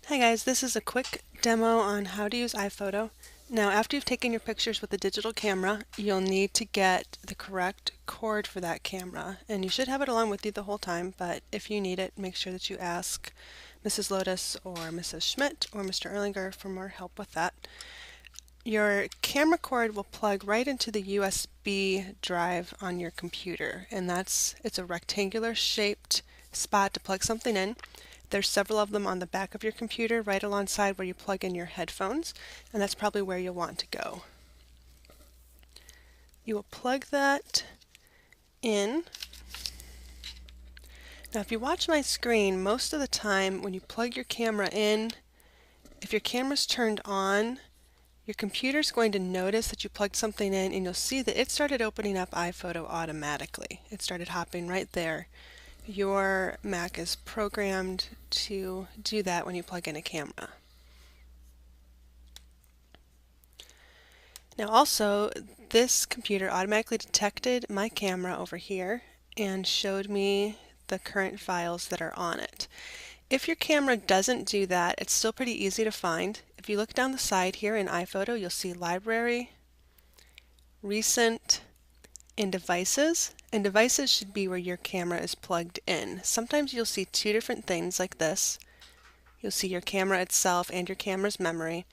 Hi guys, this is a quick demo on how to use iPhoto. Now after you've taken your pictures with the digital camera, you'll need to get the correct cord for that camera, and you should have it along with you the whole time, but if you need it, make sure that you ask Mrs. Lotus or Mrs. Schmidt or Mr. Erlinger for more help with that. Your camera cord will plug right into the USB drive on your computer, and it's a rectangular shaped spot to plug something in. There's several of them on the back of your computer right alongside where you plug in your headphones, and that's probably where you'll want to go. You will plug that in. Now if you watch my screen, most of the time when you plug your camera in, if your camera's turned on, your computer's going to notice that you plugged something in, and you'll see that it started opening up iPhoto automatically. It started hopping right there. Your Mac is programmed to do that when you plug in a camera. Now also, this computer automatically detected my camera over here and showed me the current files that are on it. If your camera doesn't do that, it's still pretty easy to find. If you look down the side here in iPhoto, you'll see Library, Recent, and Devices. And Devices should be where your camera is plugged in. Sometimes you'll see two different things like this. You'll see your camera itself and your camera's memory.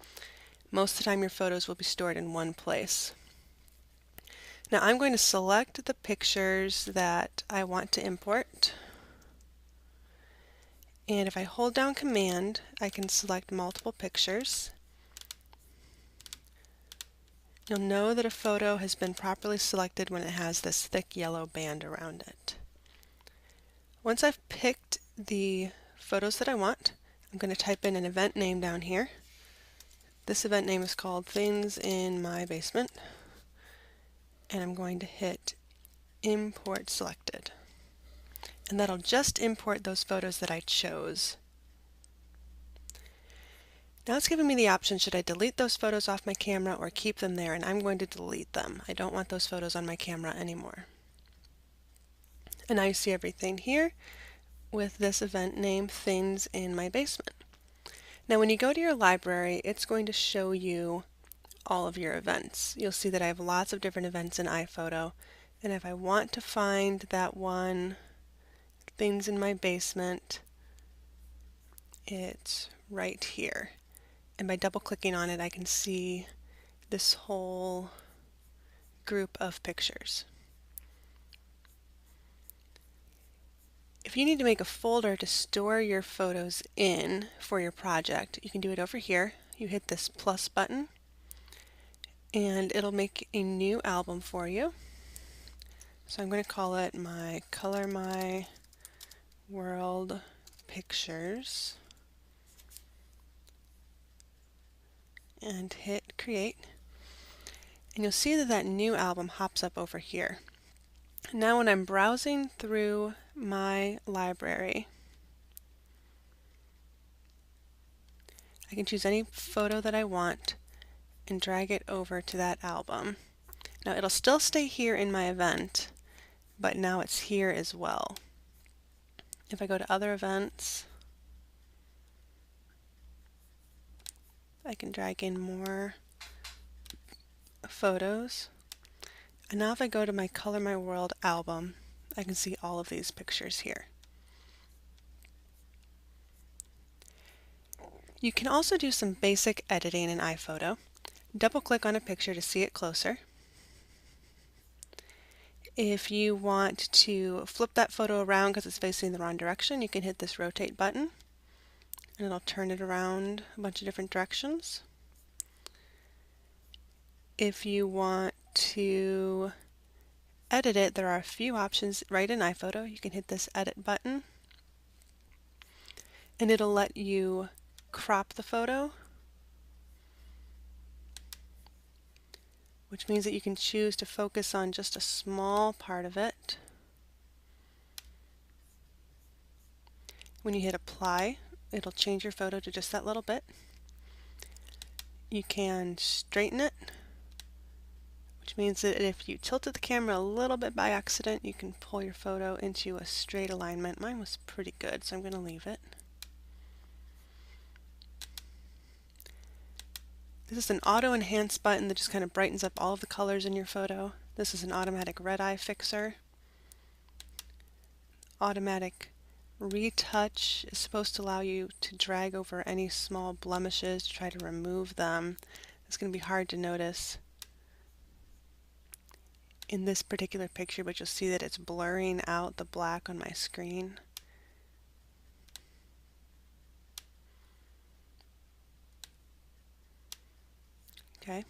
Most of the time your photos will be stored in one place. Now I'm going to select the pictures that I want to import. And if I hold down Command, I can select multiple pictures. You'll know that a photo has been properly selected when it has this thick yellow band around it. Once I've picked the photos that I want, I'm going to type in an event name down here. This event name is called Things in My Basement, and I'm going to hit Import Selected. And that'll just import those photos that I chose. Now it's giving me the option, should I delete those photos off my camera or keep them there, and I'm going to delete them. I don't want those photos on my camera anymore. And now you see everything here with this event name, Things in My Basement. Now when you go to your library, it's going to show you all of your events. You'll see that I have lots of different events in iPhoto, and if I want to find that one, Things in My Basement, it's right here. And by double clicking on it, I can see this whole group of pictures. If you need to make a folder to store your photos in for your project, you can do it over here. You hit this plus button and it'll make a new album for you. So I'm going to call it my Color My World Pictures and hit create. And you'll see that that new album hops up over here. Now when I'm browsing through my library, I can choose any photo that I want and drag it over to that album. Now it'll still stay here in my event, but now it's here as well. If I go to other events, I can drag in more photos. And now if I go to my Color My World album, I can see all of these pictures here. You can also do some basic editing in iPhoto. Double click on a picture to see it closer. If you want to flip that photo around because it's facing the wrong direction, you can hit this rotate button and it'll turn it around a bunch of different directions. If you want to edit it, there are a few options right in iPhoto. You can hit this edit button and it'll let you crop the photo, which means that you can choose to focus on just a small part of it. When you hit apply, it'll change your photo to just that little bit. You can straighten it, which means that if you tilted the camera a little bit by accident, you can pull your photo into a straight alignment. Mine was pretty good, so I'm going to leave it. This is an auto enhance button that just kind of brightens up all of the colors in your photo. This is an automatic red eye fixer. Automatic retouch is supposed to allow you to drag over any small blemishes to try to remove them. It's going to be hard to notice in this particular picture, but you'll see that it's blurring out the black on my screen. Okay.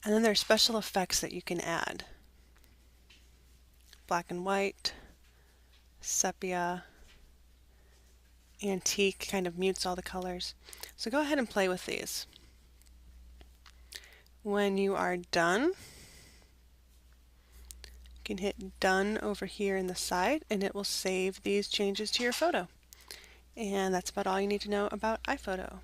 And then there's special effects that you can add. Black and white, sepia, antique kind of mutes all the colors. So go ahead and play with these. When you are done, you can hit done over here in the side and it will save these changes to your photo. And that's about all you need to know about iPhoto.